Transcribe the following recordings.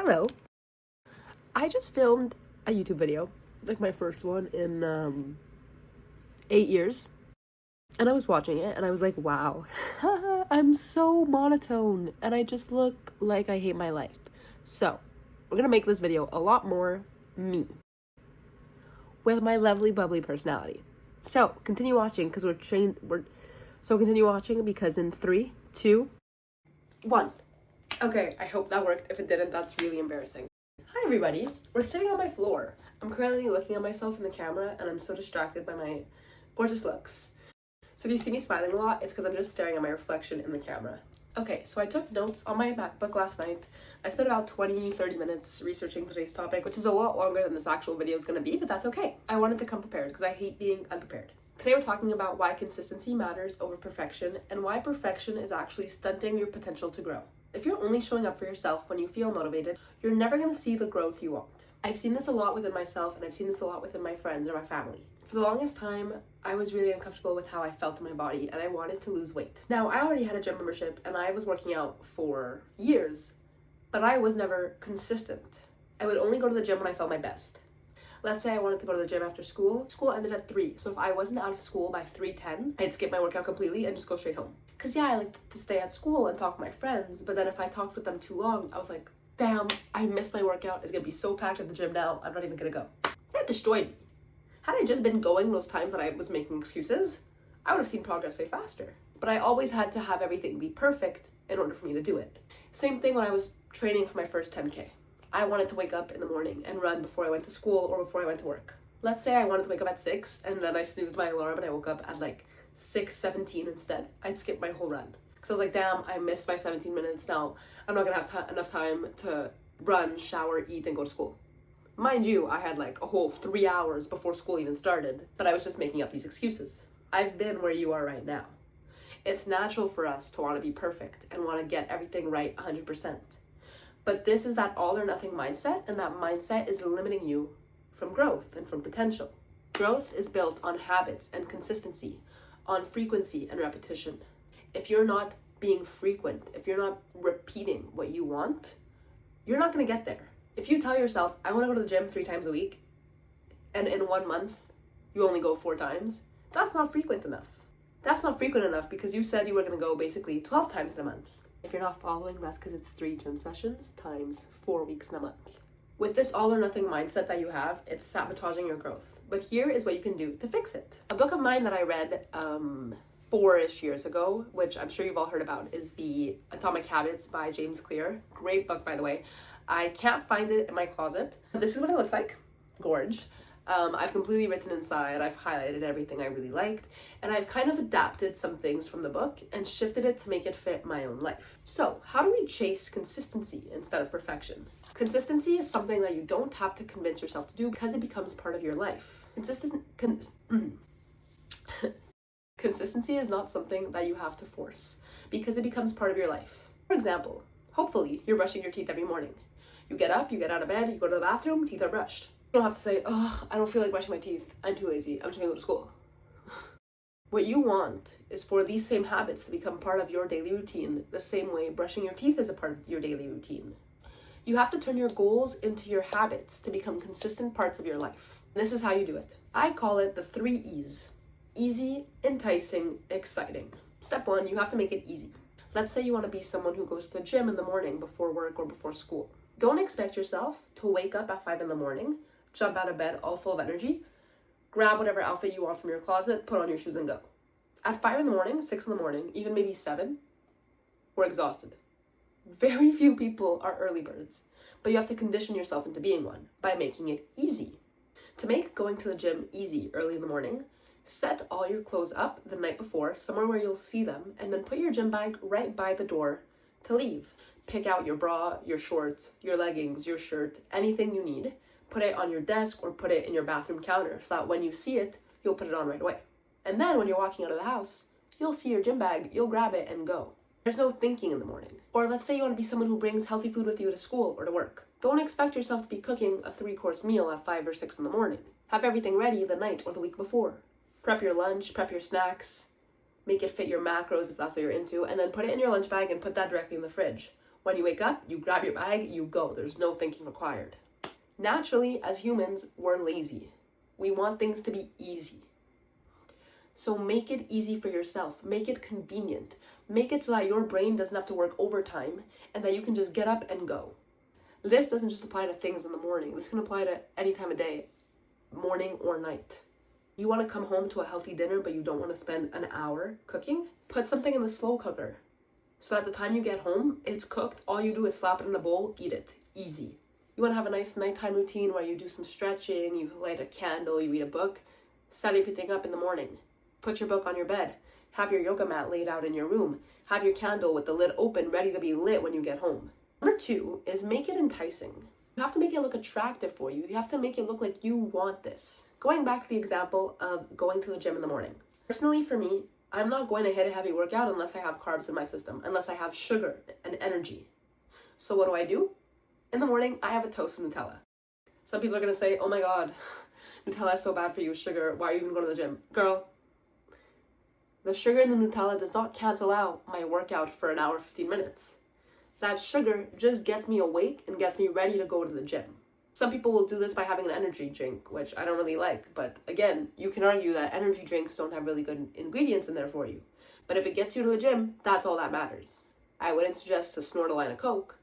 Hello. I just filmed a YouTube video, like my first one in 8 years. And I was watching it and I was like, wow, I'm so monotone and I just look like I hate my life. So, we're gonna make this video a lot more me with my lovely, bubbly personality. So, continue watching because continue watching because in 3, 2, 1. Okay, I hope that worked. If it didn't, that's really embarrassing. Hi everybody, we're sitting on my floor. I'm currently looking at myself in the camera and I'm so distracted by my gorgeous looks. So if you see me smiling a lot, it's because I'm just staring at my reflection in the camera. Okay, so I took notes on my MacBook last night. I spent about 20-30 minutes researching today's topic, which is a lot longer than this actual video is going to be, but that's okay. I wanted to come prepared because I hate being unprepared. Today we're talking about why consistency matters over perfection and why perfection is actually stunting your potential to grow. If you're only showing up for yourself when you feel motivated, you're never going to see the growth you want. I've seen this a lot within myself and I've seen this a lot within my friends or my family. For the longest time, I was really uncomfortable with how I felt in my body and I wanted to lose weight. Now, I already had a gym membership and I was working out for years, but I was never consistent. I would only go to the gym when I felt my best. Let's say I wanted to go to the gym after school. School ended at 3, so if I wasn't out of school by 3:10, I'd skip my workout completely and just go straight home. Because yeah, I like to stay at school and talk to my friends, but then if I talked with them too long, I was like, damn, I missed my workout. It's gonna be so packed at the gym now, I'm not even gonna go. That destroyed me. Had I just been going those times that I was making excuses, I would have seen progress way faster. But I always had to have everything be perfect in order for me to do it. Same thing when I was training for my first 10K. I wanted to wake up in the morning and run before I went to school or before I went to work. Let's say I wanted to wake up at 6 and then I snoozed my alarm and I woke up at like 6:17 instead. I'd skip my whole run. Because I was like, damn, I missed my 17 minutes now. I'm not gonna have enough time to run, shower, eat, and go to school. Mind you, I had like a whole 3 hours before school even started, but I was just making up these excuses. I've been where you are right now. It's natural for us to want to be perfect and want to get everything right 100%. But this is that all or nothing mindset, and that mindset is limiting you from growth and from potential. Growth is built on habits and consistency, on frequency and repetition. If you're not being frequent, if you're not repeating what you want, you're not going to get there. If you tell yourself, I want to go to the gym 3 times a week, and in 1 month, you only go 4 times, that's not frequent enough. That's not frequent enough because you said you were going to go basically 12 times in a month. If you're not following, that's because it's 3 gym sessions times 4 weeks in a month. With this all or nothing mindset that you have, it's sabotaging your growth. But here is what you can do to fix it. A book of mine that I read 4-ish years ago, which I'm sure you've all heard about, is The Atomic Habits by James Clear. Great book, by the way. I can't find it in my closet. This is what it looks like. Gorge. I've completely written inside. I've highlighted everything I really liked, and I've kind of adapted some things from the book and shifted it to make it fit my own life. So, how do we chase consistency instead of perfection? Consistency is something that you don't have to convince yourself to do because it becomes part of your life. Consistency is not something that you have to force because it becomes part of your life. For example, hopefully you're brushing your teeth every morning. You get up, you get out of bed, you go to the bathroom, teeth are brushed. You don't have to say, ugh, I don't feel like brushing my teeth. I'm too lazy. I'm just gonna go to school. What you want is for these same habits to become part of your daily routine, the same way brushing your teeth is a part of your daily routine. You have to turn your goals into your habits to become consistent parts of your life. This is how you do it. I call it the 3 E's. Easy, enticing, exciting. Step 1, you have to make it easy. Let's say you want to be someone who goes to the gym in the morning before work or before school. Don't expect yourself to wake up at 5 in the morning, jump out of bed all full of energy, grab whatever outfit you want from your closet, put on your shoes and go. At 5 in the morning, 6 in the morning, even maybe 7, we're exhausted. Very few people are early birds, but you have to condition yourself into being one by making it easy. To make going to the gym easy early in the morning, set all your clothes up the night before, somewhere where you'll see them, and then put your gym bag right by the door to leave. Pick out your bra, your shorts, your leggings, your shirt, anything you need. Put it on your desk or put it in your bathroom counter so that when you see it, you'll put it on right away. And then when you're walking out of the house, you'll see your gym bag, you'll grab it and go. There's no thinking in the morning. Or let's say you want to be someone who brings healthy food with you to school or to work. Don't expect yourself to be cooking a 3-course meal at 5 or 6 in the morning. Have everything ready the night or the week before. Prep your lunch, prep your snacks, make it fit your macros if that's what you're into, and then put it in your lunch bag and put that directly in the fridge. When you wake up, you grab your bag, you go. There's no thinking required. Naturally, as humans, we're lazy. We want things to be easy. So make it easy for yourself. Make it convenient. Make it so that your brain doesn't have to work overtime and that you can just get up and go. This doesn't just apply to things in the morning. This can apply to any time of day, morning or night. You want to come home to a healthy dinner, but you don't want to spend an hour cooking? Put something in the slow cooker. So at the time you get home, it's cooked. All you do is slap it in a bowl, eat it. Easy. You want to have a nice nighttime routine where you do some stretching, you light a candle, you read a book. Set everything up in the morning. Put your book on your bed. Have your yoga mat laid out in your room. Have your candle with the lid open, ready to be lit when you get home. Number 2 is make it enticing. You have to make it look attractive for you. You have to make it look like you want this. Going back to the example of going to the gym in the morning. Personally, for me, I'm not going to hit a heavy workout unless I have carbs in my system, unless I have sugar and energy. So what do? In the morning, I have a toast with Nutella. Some people are going to say, oh my God, Nutella is so bad for you, sugar. Why are you even going to the gym? Girl, the sugar in the Nutella does not cancel out my workout for an hour, 15 minutes. That sugar just gets me awake and gets me ready to go to the gym. Some people will do this by having an energy drink, which I don't really like. But again, you can argue that energy drinks don't have really good ingredients in there for you. But if it gets you to the gym, that's all that matters. I wouldn't suggest to snort a line of Coke,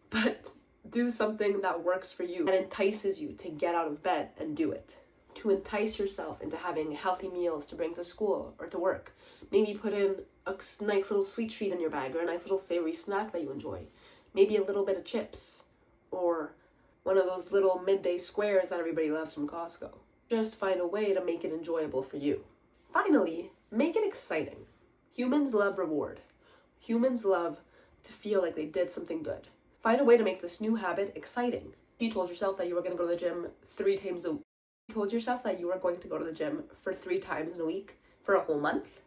but do something that works for you and entices you to get out of bed and do it. To entice yourself into having healthy meals to bring to school or to work. Maybe put in a nice little sweet treat in your bag or a nice little savory snack that you enjoy. Maybe a little bit of chips or one of those little midday squares that everybody loves from Costco. Just find a way to make it enjoyable for you. Finally, make it exciting. Humans love reward. Humans love to feel like they did something good. Find a way to make this new habit exciting. If you told yourself that you were going to go to the gym 3 times a week, you told yourself that you were going to go to the gym for 3 times in a week for a whole month.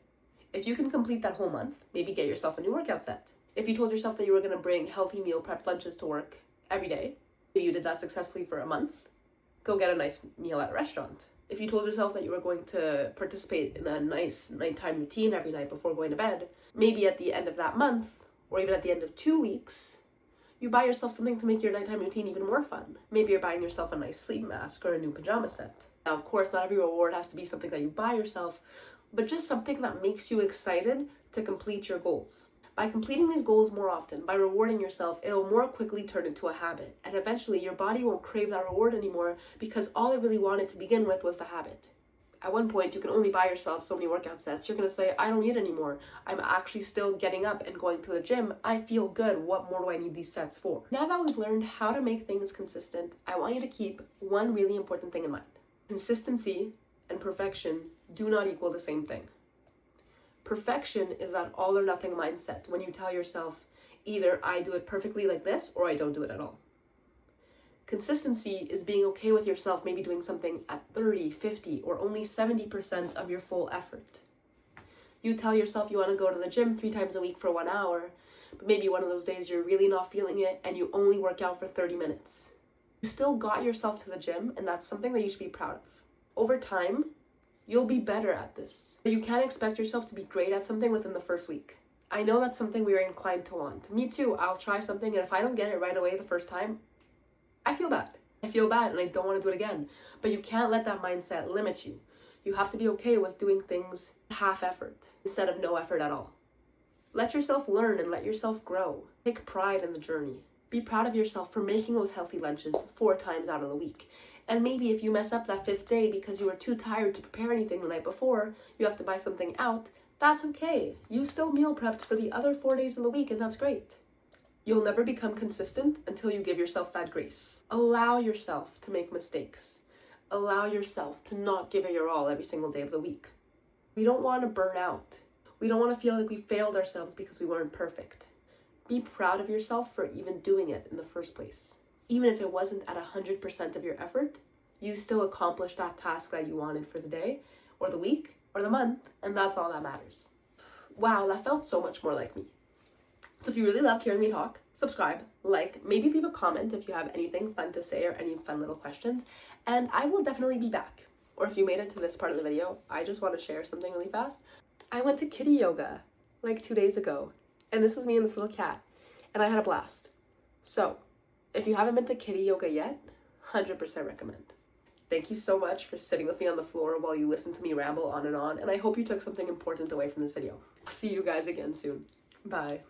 If you can complete that whole month, maybe get yourself a new workout set. If you told yourself that you were going to bring healthy meal prepped lunches to work every day, if you did that successfully for a month, go get a nice meal at a restaurant. If you told yourself that you were going to participate in a nice nighttime routine every night before going to bed, maybe at the end of that month, or even at the end of 2 weeks, you buy yourself something to make your nighttime routine even more fun. Maybe you're buying yourself a nice sleep mask or a new pajama set. Now, of course, not every reward has to be something that you buy yourself, but just something that makes you excited to complete your goals. By completing these goals more often, by rewarding yourself, it'll more quickly turn into a habit. And eventually, your body won't crave that reward anymore because all it really wanted to begin with was the habit. At one point, you can only buy yourself so many workout sets. You're going to say, I don't need anymore. I'm actually still getting up and going to the gym. I feel good. What more do I need these sets for? Now that we've learned how to make things consistent, I want you to keep one really important thing in mind. Consistency and perfection do not equal the same thing. Perfection is that all or nothing mindset when you tell yourself, either I do it perfectly like this or I don't do it at all. Consistency is being okay with yourself maybe doing something at 30, 50, or only 70% of your full effort. You tell yourself you want to go to the gym 3 times a week for 1 hour, but maybe one of those days you're really not feeling it and you only work out for 30 minutes. You still got yourself to the gym, and that's something that you should be proud of. Over time, you'll be better at this. But you can't expect yourself to be great at something within the first week. I know that's something we are inclined to want. Me too, I'll try something, and if I don't get it right away the first time, I feel bad. I feel bad and I don't want to do it again. But you can't let that mindset limit you. You have to be okay with doing things half effort instead of no effort at all. Let yourself learn and let yourself grow. Take pride in the journey. Be proud of yourself for making those healthy lunches 4 times out of the week. And maybe if you mess up that 5th day because you were too tired to prepare anything the night before, you have to buy something out, that's okay. You still meal prepped for the other 4 days of the week, and that's great. You'll never become consistent until you give yourself that grace. Allow yourself to make mistakes. Allow yourself to not give it your all every single day of the week. We don't want to burn out. We don't want to feel like we failed ourselves because we weren't perfect. Be proud of yourself for even doing it in the first place. Even if it wasn't at 100% of your effort, you still accomplished that task that you wanted for the day, or the week, or the month, and that's all that matters. Wow, that felt so much more like me. So if you really loved hearing me talk, subscribe, like, maybe leave a comment if you have anything fun to say or any fun little questions, and I will definitely be back. Or if you made it to this part of the video, I just want to share something really fast. I went to kitty yoga like 2 days ago, and this was me and this little cat. and I had a blast. So, if you haven't been to Kitty Yoga yet, 100% recommend. Thank you so much for sitting with me on the floor while you listen to me ramble on, and I hope you took something important away from this video. I'll see you guys again soon. Bye.